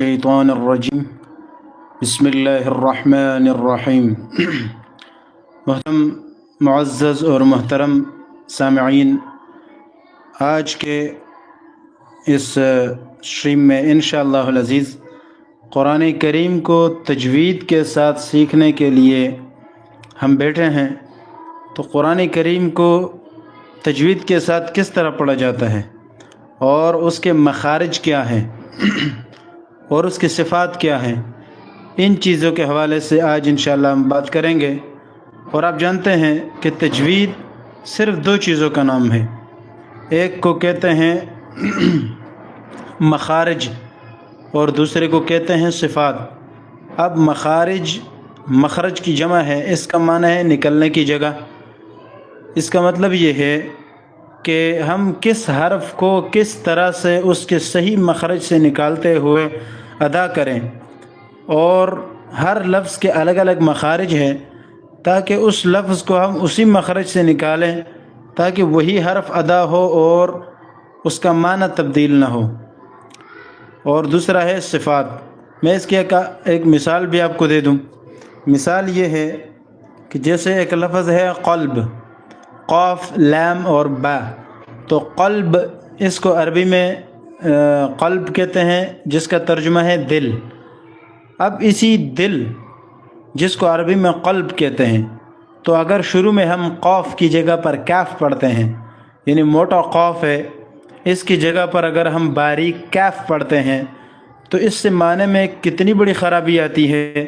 الشیطان الرجیم بسم اللہ الرحمن الرحیم محترم معزز اور محترم سامعین، آج کے اس اسٹریم میں انشاءاللہ العزیز قرآن کریم کو تجوید کے ساتھ سیکھنے کے لیے ہم بیٹھے ہیں۔ تو قرآن کریم کو تجوید کے ساتھ کس طرح پڑھا جاتا ہے اور اس کے مخارج کیا ہیں اور اس کی صفات کیا ہیں، ان چیزوں کے حوالے سے آج انشاءاللہ ہم بات کریں گے۔ اور آپ جانتے ہیں کہ تجوید صرف دو چیزوں کا نام ہے، ایک کو کہتے ہیں مخارج اور دوسرے کو کہتے ہیں صفات۔ اب مخرج کی جمع ہے، اس کا معنی ہے نکلنے کی جگہ۔ اس کا مطلب یہ ہے کہ ہم کس حرف کو کس طرح سے اس کے صحیح مخرج سے نکالتے ہوئے ادا کریں، اور ہر لفظ کے الگ الگ مخارج ہیں تاکہ اس لفظ کو ہم اسی مخرج سے نکالیں تاکہ وہی حرف ادا ہو اور اس کا معنی تبدیل نہ ہو۔ اور دوسرا ہے صفات۔ میں اس کی ایک مثال بھی آپ کو دے دوں۔ مثال یہ ہے کہ جیسے ایک لفظ ہے قلب، قاف لام اور با۔ تو قلب، اس کو عربی میں قلب کہتے ہیں، جس کا ترجمہ ہے دل۔ اب اسی دل، جس کو عربی میں قلب کہتے ہیں، تو اگر شروع میں ہم قاف کی جگہ پر کاف پڑھتے ہیں، یعنی موٹا قاف ہے، اس کی جگہ پر اگر ہم باریک کاف پڑھتے ہیں تو اس سے معنی میں کتنی بڑی خرابی آتی ہے،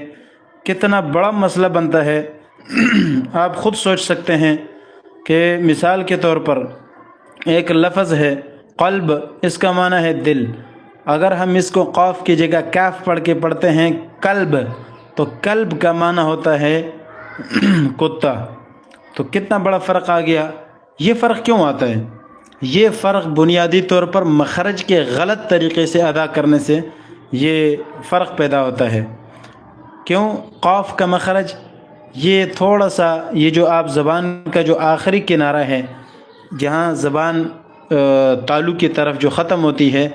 کتنا بڑا مسئلہ بنتا ہے۔ آپ خود سوچ سکتے ہیں کہ مثال کے طور پر ایک لفظ ہے قلب، اس کا معنی ہے دل۔ اگر ہم اس کو قاف کی جگہ کاف پڑھ کے پڑھتے ہیں قلب، تو قلب کا معنی ہوتا ہے کتا۔ تو کتنا بڑا فرق آ گیا۔ یہ فرق کیوں آتا ہے؟ یہ فرق بنیادی طور پر مخرج کے غلط طریقے سے ادا کرنے سے یہ فرق پیدا ہوتا ہے۔ کیوں؟ قاف کا مخرج یہ تھوڑا سا، یہ جو آپ زبان کا جو آخری کنارہ ہے، جہاں زبان تالو کی طرف جو ختم ہوتی ہے،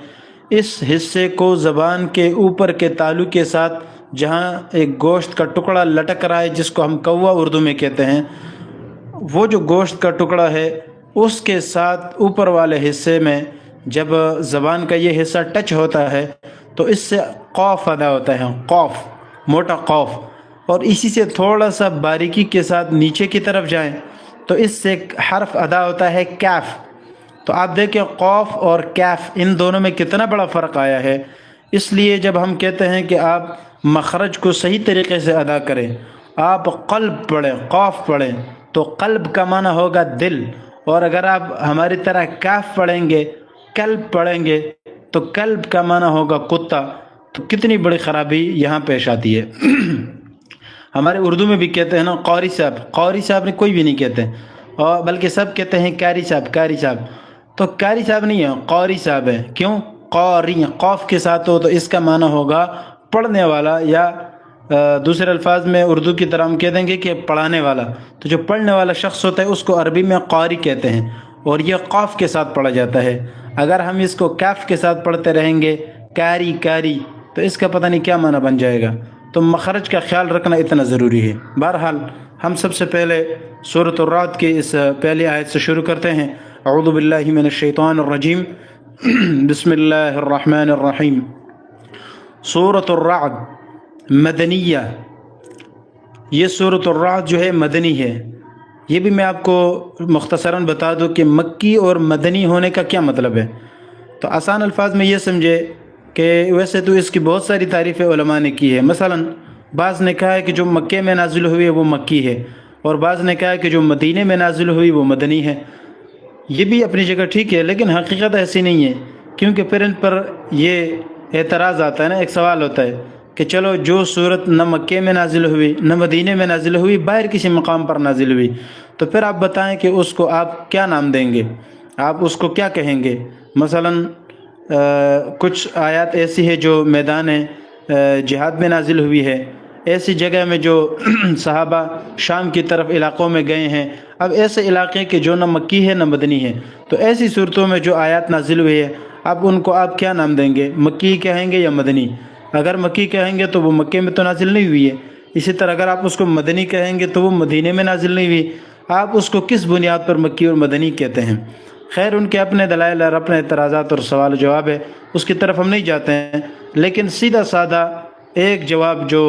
اس حصے کو زبان کے اوپر کے تالو کے ساتھ جہاں ایک گوشت کا ٹکڑا لٹک رہا ہے، جس کو ہم کوا اردو میں کہتے ہیں، وہ جو گوشت کا ٹکڑا ہے اس کے ساتھ اوپر والے حصے میں جب زبان کا یہ حصہ ٹچ ہوتا ہے تو اس سے قاف ادا ہوتا ہے، قاف، موٹا قاف۔ اور اسی سے تھوڑا سا باریکی کے ساتھ نیچے کی طرف جائیں تو اس سے حرف ادا ہوتا ہے کاف۔ تو آپ دیکھیں قاف اور کاف، ان دونوں میں کتنا بڑا فرق آیا ہے۔ اس لیے جب ہم کہتے ہیں کہ آپ مخرج کو صحیح طریقے سے ادا کریں، آپ قلب پڑھیں، قاف پڑھیں، تو قلب کا معنی ہوگا دل۔ اور اگر آپ ہماری طرح کاف پڑھیں گے، قلب پڑھیں گے، تو قلب کا معنی ہوگا کتا۔ تو کتنی بڑی خرابی یہاں پیش آتی ہے۔ ہمارے اردو میں بھی کہتے ہیں نا قاری صاحب، قاری صاحب نے کوئی بھی نہیں کہتے، اور بلکہ سب کہتے ہیں قاری صاحب، قاری صاحب۔ تو قاری صاحب نہیں ہے، قاری صاحب ہے۔ کیوں؟ قاری قاف کے ساتھ ہو تو اس کا معنی ہوگا پڑھنے والا، یا دوسرے الفاظ میں اردو کی طرح ہم کہہ دیں گے کہ پڑھانے والا۔ تو جو پڑھنے والا شخص ہوتا ہے اس کو عربی میں قاری کہتے ہیں، اور یہ قاف کے ساتھ پڑھا جاتا ہے۔ اگر ہم اس کو کاف کے ساتھ پڑھتے رہیں گے، قاری قاری، تو اس کا پتہ نہیں کیا معنی بن جائے گا۔ تو مخرج کا خیال رکھنا اتنا ضروری ہے۔ بہرحال ہم سب سے پہلے سورۃ الرعد کی اس پہلی آیت سے شروع کرتے ہیں۔ اعوذ باللہ من الشیطان الرجیم، بسم اللہ الرحمن الرحیم۔ سورۃ الرعد مدنیہ، یہ سورۃ الرعد جو ہے مدنی ہے۔ یہ بھی میں آپ کو مختصراً بتا دوں کہ مکی اور مدنی ہونے کا کیا مطلب ہے۔ تو آسان الفاظ میں یہ سمجھے کہ ویسے تو اس کی بہت ساری تعریفیں علماء نے کی ہے۔ مثلاً بعض نے کہا ہے کہ جو مکے میں نازل ہوئی ہے وہ مکی ہے، اور بعض نے کہا ہے کہ جو مدینے میں نازل ہوئی وہ مدنی ہے۔ یہ بھی اپنی جگہ ٹھیک ہے، لیکن حقیقت ایسی نہیں ہے، کیونکہ پھر ان پر یہ اعتراض آتا ہے نا، ایک سوال ہوتا ہے کہ چلو جو صورت نہ مکے میں نازل ہوئی نہ مدینے میں نازل ہوئی، باہر کسی مقام پر نازل ہوئی، تو پھر آپ بتائیں کہ اس کو آپ کیا نام دیں گے، آپ اس کو کیا کہیں گے۔ مثلاً کچھ آیات ایسی ہے جو میدان جہاد میں نازل ہوئی ہے، ایسی جگہ میں جو صحابہ شام کی طرف علاقوں میں گئے ہیں۔ اب ایسے علاقے کے جو نہ مکی ہے نہ مدنی ہے، تو ایسی صورتوں میں جو آیات نازل ہوئی ہے، اب ان کو آپ کیا نام دیں گے، مکی کہیں گے یا مدنی؟ اگر مکی کہیں گے تو وہ مکے میں تو نازل نہیں ہوئی ہے، اسی طرح اگر آپ اس کو مدنی کہیں گے تو وہ مدینے میں نازل نہیں ہوئی، آپ اس کو کس بنیاد پر مکی اور مدنی کہتے ہیں؟ خیر ان کے اپنے دلائل اور اپنے اعتراضات اور سوال و جواب ہے، اس کی طرف ہم نہیں جاتے ہیں، لیکن سیدھا سادہ ایک جواب جو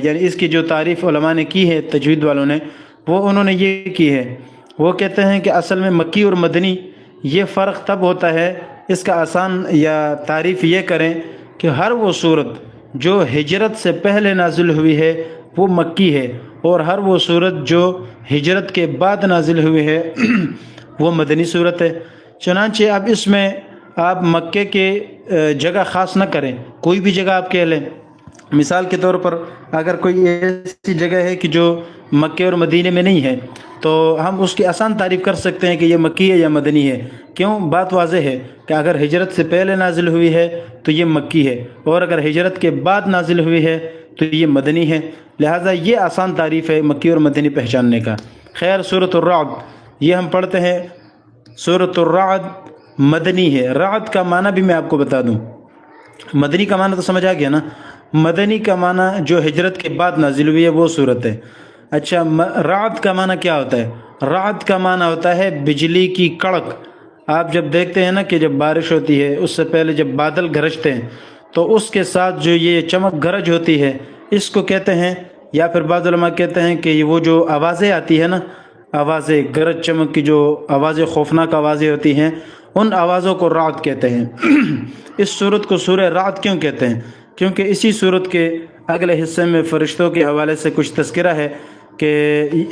یعنی اس کی جو تعریف علماء نے کی ہے تجوید والوں نے، وہ انہوں نے یہ کی ہے، وہ کہتے ہیں کہ اصل میں مکی اور مدنی یہ فرق تب ہوتا ہے، اس کا آسان یا تعریف یہ کریں کہ ہر وہ صورت جو ہجرت سے پہلے نازل ہوئی ہے وہ مکی ہے، اور ہر وہ صورت جو ہجرت کے بعد نازل ہوئی ہے وہ مدنی صورت ہے۔ چنانچہ اب اس میں آپ مکے کے جگہ خاص نہ کریں، کوئی بھی جگہ آپ کہہ لیں۔ مثال کے طور پر اگر کوئی ایسی جگہ ہے کہ جو مکے اور مدینے میں نہیں ہے تو ہم اس کی آسان تعریف کر سکتے ہیں کہ یہ مکی ہے یا مدنی ہے۔ کیوں؟ بات واضح ہے کہ اگر ہجرت سے پہلے نازل ہوئی ہے تو یہ مکی ہے، اور اگر ہجرت کے بعد نازل ہوئی ہے تو یہ مدنی ہے، لہٰذا یہ آسان تعریف ہے مکی اور مدنی پہچاننے کا۔ خیر سورۃ الرعد یہ ہم پڑھتے ہیں، سورۃ الرعد مدنی ہے۔ رعد کا معنی بھی میں آپ کو بتا دوں، مدنی کا معنی تو سمجھ آ گیا نا، مدنی کا معنی جو ہجرت کے بعد نازل ہوئی ہے وہ صورت ہے۔ اچھا رعد کا معنی کیا ہوتا ہے؟ رعد کا معنی ہوتا ہے بجلی کی کڑک۔ آپ جب دیکھتے ہیں نا کہ جب بارش ہوتی ہے اس سے پہلے جب بادل گرجتے ہیں تو اس کے ساتھ جو یہ چمک گرج ہوتی ہے اس کو کہتے ہیں، یا پھر بعض علماء کہتے ہیں کہ وہ جو آوازیں آتی ہیں نا، آوازیں گرج چمک کی جو آوازیں خوفناک آوازیں ہوتی ہیں ان آوازوں کو رعد کہتے ہیں۔ اس صورت کو سورہ رعد کیوں کہتے ہیں؟ کیونکہ اسی صورت کے اگلے حصے میں فرشتوں کے حوالے سے کچھ تذکرہ ہے کہ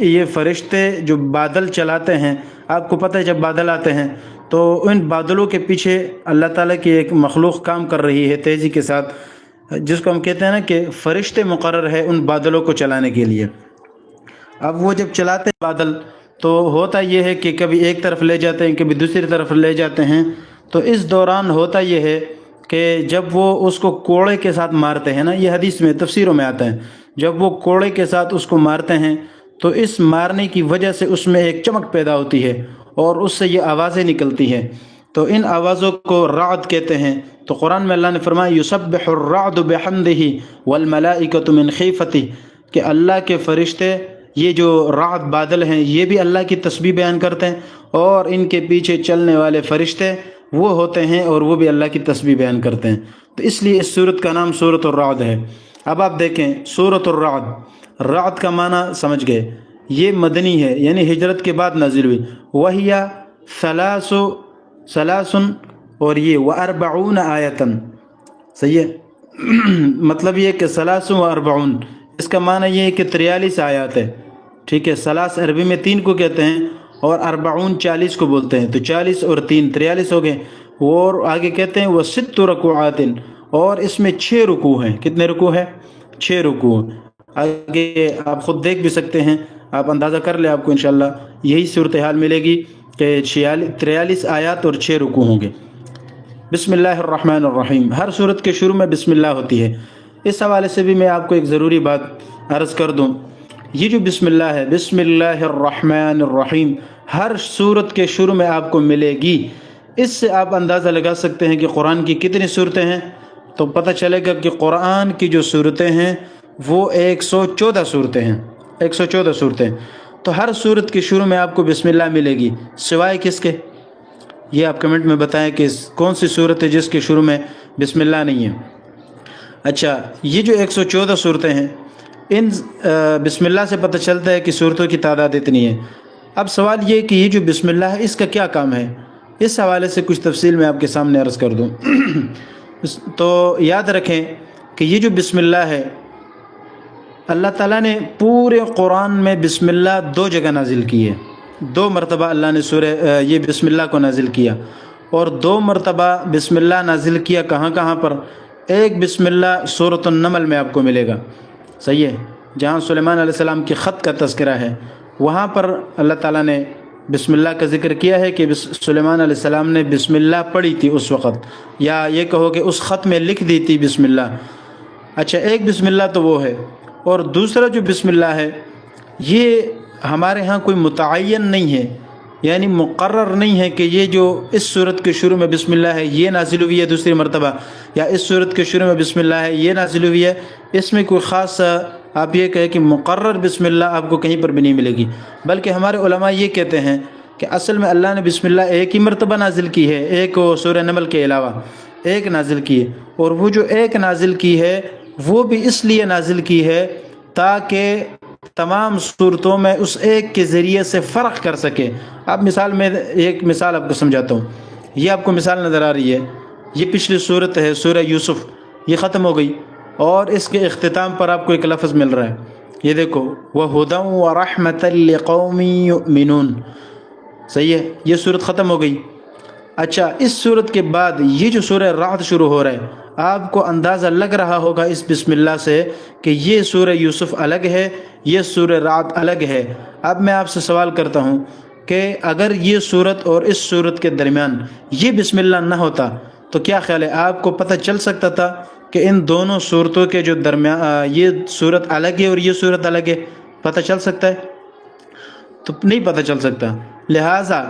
یہ فرشتے جو بادل چلاتے ہیں، آپ کو پتہ ہے جب بادل آتے ہیں تو ان بادلوں کے پیچھے اللہ تعالیٰ کی ایک مخلوق کام کر رہی ہے تیزی کے ساتھ، جس کو ہم کہتے ہیں نا کہ فرشتے مقرر ہے ان بادلوں کو چلانے کے لیے۔ اب وہ جب چلاتے ہیں بادل تو ہوتا یہ ہے کہ کبھی ایک طرف لے جاتے ہیں کبھی دوسری طرف لے جاتے ہیں، تو اس دوران ہوتا یہ ہے کہ جب وہ اس کو کوڑے کے ساتھ مارتے ہیں نا، یہ حدیث میں تفسیروں میں آتا ہے، جب وہ کوڑے کے ساتھ اس کو مارتے ہیں تو اس مارنے کی وجہ سے اس میں ایک چمک پیدا ہوتی ہے اور اس سے یہ آوازیں نکلتی ہیں، تو ان آوازوں کو رعد کہتے ہیں۔ تو قرآن میں اللہ نے فرمایا یسبح الرعد بحمدہ والملائکۃ من خیفتہ، کہ اللہ کے فرشتے یہ جو رعد بادل ہیں یہ بھی اللہ کی تسبیح بیان کرتے ہیں، اور ان کے پیچھے چلنے والے فرشتے وہ ہوتے ہیں اور وہ بھی اللہ کی تسبیح بیان کرتے ہیں، تو اس لیے اس سورت کا نام سورۃ الرعد ہے۔ اب آپ دیکھیں سورۃ الرعد، رعد کا معنی سمجھ گئے، یہ مدنی ہے یعنی ہجرت کے بعد نازل ہوئی، وہی ثلاثن اور یہ واربعون آیتن، صحیح ہے مطلب یہ کہ ثلاث و اربعون، اس کا معنی یہ ہے کہ 43 آیات ہے، ٹھیک ہے۔ ثلاث عربی میں 3 کو کہتے ہیں اور اربعون 40 کو بولتے ہیں، تو 40 اور 3 43 ہو گئے، اور آگے کہتے ہیں وست رکوعات، اور اس میں 6 رکوع ہیں۔ کتنے رکوع ہیں؟ 6 رکوع۔ آگے آپ خود دیکھ بھی سکتے ہیں، آپ اندازہ کر لیں، آپ کو انشاءاللہ یہی صورتحال ملے گی کہ 43 آیات اور 6 رکوع ہوں گے۔ بسم اللہ الرحمن الرحیم، ہر صورت کے شروع میں بسم اللہ ہوتی ہے۔ اس حوالے سے بھی میں آپ کو ایک ضروری بات عرض کر دوں، یہ جو بسم اللہ ہے، بسم اللہ الرحمن الرحیم، ہر صورت کے شروع میں آپ کو ملے گی۔ اس سے آپ اندازہ لگا سکتے ہیں کہ قرآن کی کتنی صورتیں ہیں، تو پتہ چلے گا کہ قرآن کی جو صورتیں ہیں وہ 114 صورتیں ہیں، 114 صورتیں۔ تو ہر صورت کے شروع میں آپ کو بسم اللہ ملے گی، سوائے کس کے؟ یہ آپ کمنٹ میں بتائیں کہ کون سی صورت ہے جس کے شروع میں بسم اللہ نہیں ہے۔ اچھا یہ جو 114 صورتیں ہیں، ان بسم اللہ سے پتہ چلتا ہے کہ صورتوں کی تعداد اتنی ہے۔ اب سوال یہ کہ یہ جو بسم اللہ ہے اس کا کیا کام ہے، اس حوالے سے کچھ تفصیل میں آپ کے سامنے عرض کر دوں۔ تو یاد رکھیں کہ یہ جو بسم اللہ ہے، اللہ تعالیٰ نے پورے قرآن میں بسم اللہ 2 جگہ نازل کی ہے، 2 مرتبہ اللہ نے یہ بسم اللہ کو نازل کیا، اور 2 مرتبہ بسم اللہ نازل کیا کہاں پر؟ ایک بسم اللہ سورۃ النمل میں آپ کو ملے گا، صحیح ہے، جہاں سلیمان علیہ السلام کی خط کا تذکرہ ہے، وہاں پر اللہ تعالیٰ نے بسم اللہ کا ذکر کیا ہے کہ سلیمان علیہ السلام نے بسم اللہ پڑھی تھی اس وقت، یا یہ کہو کہ اس خط میں لکھ دی تھی بسم اللہ۔ اچھا ایک بسم اللہ تو وہ ہے، اور دوسرا جو بسم اللہ ہے یہ ہمارے ہاں کوئی متعین نہیں ہے، یعنی مقرر نہیں ہے کہ یہ جو اس صورت کے شروع میں بسم اللہ ہے یہ نازل ہوئی ہے دوسری مرتبہ، یا اس صورت کے شروع میں بسم اللہ ہے یہ نازل ہوئی ہے، اس میں کوئی خاص آپ یہ کہیں کہ مقرر بسم اللہ آپ کو کہیں پر بھی نہیں ملے گی، بلکہ ہمارے علماء یہ کہتے ہیں کہ اصل میں اللہ نے بسم اللہ ایک ہی مرتبہ نازل کی ہے، ایک سورہ نمل کے علاوہ ایک نازل کی ہے، اور وہ جو ایک نازل کی ہے وہ بھی اس لیے نازل کی ہے تاکہ تمام صورتوں میں اس ایک کے ذریعے سے فرق کر سکے۔ اب مثال میں ایک مثال آپ کو سمجھاتا ہوں، یہ آپ کو مثال نظر آ رہی ہے، یہ پچھلی صورت ہے سورہ یوسف، یہ ختم ہو گئی اور اس کے اختتام پر آپ کو ایک لفظ مل رہا ہے، یہ دیکھو وَهُدًى وَرَحْمَةً لِقَوْمٍ يُؤْمِنُونَ، صحیح ہے، یہ صورت ختم ہو گئی۔ اچھا، اس صورت کے بعد یہ جو سورہ رعد شروع ہو رہا ہے، آپ کو اندازہ لگ رہا ہوگا اس بسم اللہ سے کہ یہ سورہ یوسف الگ ہے، یہ سورہ رعد الگ ہے۔ اب میں آپ سے سوال کرتا ہوں کہ اگر یہ صورت اور اس صورت کے درمیان یہ بسم اللہ نہ ہوتا تو کیا خیال ہے آپ کو پتہ چل سکتا تھا کہ ان دونوں صورتوں کے جو درمیان یہ صورت الگ ہے اور یہ صورت الگ ہے؟ پتہ چل سکتا ہے؟ تو نہیں پتہ چل سکتا۔ لہٰذا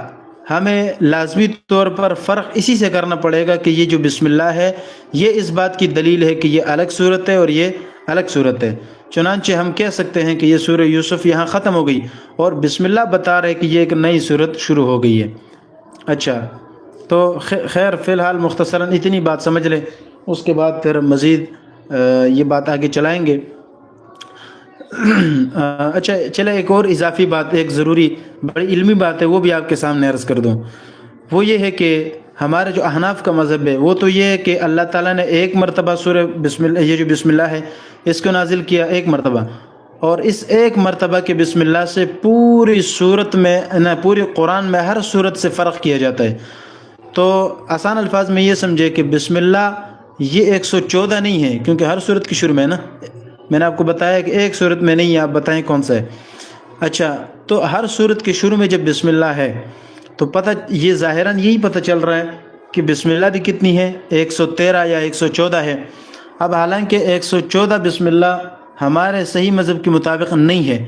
ہمیں لازمی طور پر فرق اسی سے کرنا پڑے گا کہ یہ جو بسم اللہ ہے یہ اس بات کی دلیل ہے کہ یہ الگ صورت ہے اور یہ الگ صورت ہے۔ چنانچہ ہم کہہ سکتے ہیں کہ یہ سورہ یوسف یہاں ختم ہو گئی اور بسم اللہ بتا رہے کہ یہ ایک نئی صورت شروع ہو گئی ہے۔ اچھا، تو خیر فی الحال مختصراً اتنی بات سمجھ لیں، اس کے بعد پھر مزید یہ بات آگے چلائیں گے۔ اچھا چلے، ایک اور اضافی بات، ایک ضروری بڑی علمی بات ہے، وہ بھی آپ کے سامنے عرض کر دوں۔ وہ یہ ہے کہ ہمارے جو احناف کا مذہب ہے وہ تو یہ ہے کہ اللہ تعالیٰ نے ایک مرتبہ سورہ بسم اللہ، یہ جو بسم اللہ ہے اس کو نازل کیا ایک مرتبہ، اور اس ایک مرتبہ کے بسم اللہ سے پوری صورت میں پوری قرآن میں ہر صورت سے فرق کیا جاتا ہے۔ تو آسان الفاظ میں یہ سمجھے کہ بسم اللہ یہ 114 نہیں ہے، کیونکہ ہر صورت کی شروع میں ہے نا، میں نے آپ کو بتایا کہ ایک صورت میں نہیں ہے، آپ بتائیں کون سا ہے۔ اچھا، تو ہر صورت کے شروع میں جب بسم اللہ ہے تو پتہ یہ ظاہراً یہی پتہ چل رہا ہے کہ بسم اللہ بھی کتنی ہے، 113 یا 114 ہے۔ اب حالانکہ 114 بسم اللہ ہمارے صحیح مذہب کے مطابق نہیں ہے،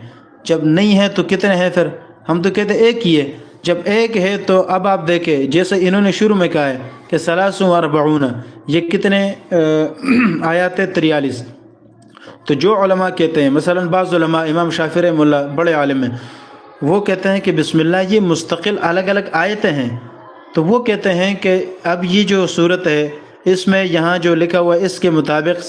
جب نہیں ہے تو کتنے ہیں پھر؟ ہم تو کہتے ایک ہی ہے۔ جب ایک ہے تو اب آپ دیکھیں جیسے انہوں نے شروع میں کہا ہے کہ 43 یہ کتنے آیات 43، تو جو علماء کہتے ہیں، مثلا بعض علماء، امام شافعی رحمہ اللہ بڑے عالم ہیں، وہ کہتے ہیں کہ بسم اللہ یہ مستقل الگ الگ آیتیں ہیں، تو وہ کہتے ہیں کہ اب یہ جو صورت ہے اس میں یہاں جو لکھا ہوا ہے اس کے مطابق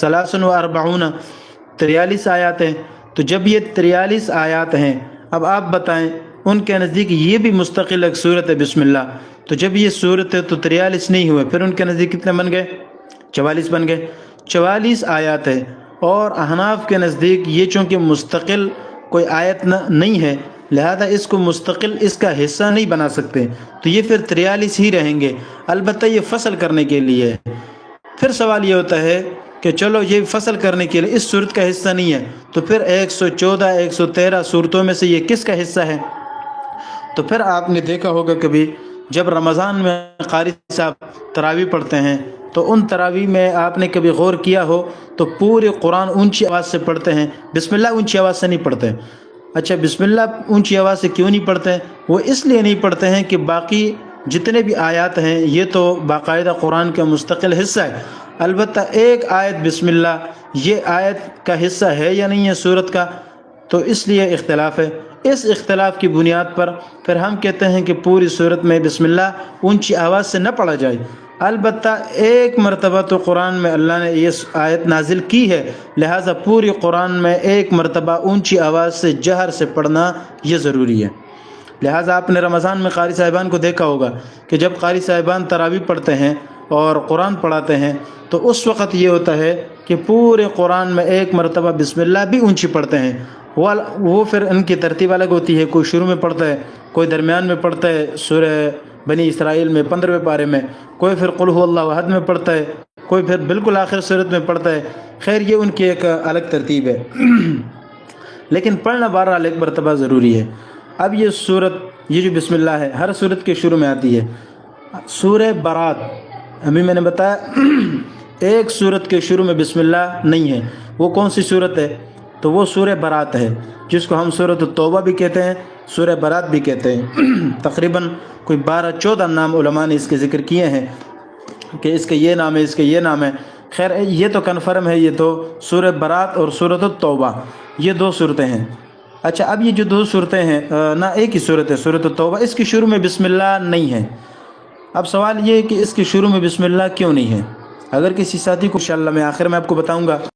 43 آیات ہیں، تو جب یہ 43 آیات ہیں، اب آپ بتائیں ان کے نزدیک یہ بھی مستقل ایک صورت ہے بسم اللہ، تو جب یہ صورت ہے تو 43 نہیں ہوئے، پھر ان کے نزدیک کتنے بن گئے؟ 44 بن گئے۔ 44 آیات ہے، اور احناف کے نزدیک یہ چونکہ مستقل کوئی آیت نہیں ہے لہذا اس کو مستقل اس کا حصہ نہیں بنا سکتے، تو یہ پھر 43 ہی رہیں گے، البتہ یہ فصل کرنے کے لیے ہے۔ پھر سوال یہ ہوتا ہے کہ چلو یہ فصل کرنے کے لیے اس صورت کا حصہ نہیں ہے، تو پھر 114 113 صورتوں میں سے یہ کس کا حصہ ہے؟ تو پھر آپ نے دیکھا ہوگا کبھی جب رمضان میں قاری صاحب تراویح پڑھتے ہیں تو ان تراویح میں آپ نے کبھی غور کیا ہو تو پورے قرآن اونچی آواز سے پڑھتے ہیں، بسم اللہ اونچی آواز سے نہیں پڑھتے۔ اچھا، بسم اللہ اونچی آواز سے کیوں نہیں پڑھتے ہیں؟ وہ اس لیے نہیں پڑھتے ہیں کہ باقی جتنے بھی آیات ہیں یہ تو باقاعدہ قرآن کا مستقل حصہ ہے، البتہ ایک آیت بسم اللہ یہ آیت کا حصہ ہے یا نہیں ہے صورت کا، تو اس لیے اختلاف ہے۔ اس اختلاف کی بنیاد پر پھر ہم کہتے ہیں کہ پوری صورت میں بسم اللہ اونچی آواز سے نہ پڑھا جائے، البتہ ایک مرتبہ تو قرآن میں اللہ نے یہ آیت نازل کی ہے، لہٰذا پوری قرآن میں ایک مرتبہ اونچی آواز سے جہر سے پڑھنا یہ ضروری ہے۔ لہٰذا آپ نے رمضان میں قاری صاحبان کو دیکھا ہوگا کہ جب قاری صاحبان تراویح پڑھتے ہیں اور قرآن پڑھاتے ہیں تو اس وقت یہ ہوتا ہے کہ پورے قرآن میں ایک مرتبہ بسم اللہ بھی اونچی پڑھتے ہیں، وہ پھر ان کی ترتیب الگ ہوتی ہے، کوئی شروع میں پڑھتا ہے، کوئی درمیان میں پڑھتا ہے سورہ بنی اسرائیل میں 15ویں پارے میں، کوئی پھر قل هو اللہ احد میں پڑھتا ہے، کوئی پھر بالکل آخر صورت میں پڑھتا ہے۔ خیر یہ ان کی ایک الگ ترتیب ہے، لیکن پڑھنا بہرحال ایک مرتبہ ضروری ہے۔ اب یہ صورت، یہ جو بسم اللہ ہے ہر صورت کے شروع میں آتی ہے۔ سورہ برات ابھی میں نے بتایا ایک صورت کے شروع میں بسم اللہ نہیں ہے، وہ کون سی صورت ہے؟ تو وہ سورہ برات ہے، جس کو ہم سورۃ التوبہ بھی کہتے ہیں، سورہ برات بھی کہتے ہیں۔ تقریباً کوئی 12-14 نام علماء نے اس کے ذکر کیے ہیں کہ اس کا یہ نام ہے، اس کا یہ نام ہے۔ خیر یہ تو کنفرم ہے، یہ تو سورہ برات اور سورۃ التوبہ یہ 2 صورتیں ہیں۔ اچھا، اب یہ جو 2 صورتیں ہیں نہ ایک ہی صورت ہے سورۃ التوبہ، اس کی شروع میں بسم اللہ نہیں ہے۔ اب سوال یہ ہے کہ اس کی شروع میں بسم اللہ کیوں نہیں ہے؟ اگر کسی ساتھی کو انشاءاللہ میں آخر میں آپ کو بتاؤں گا۔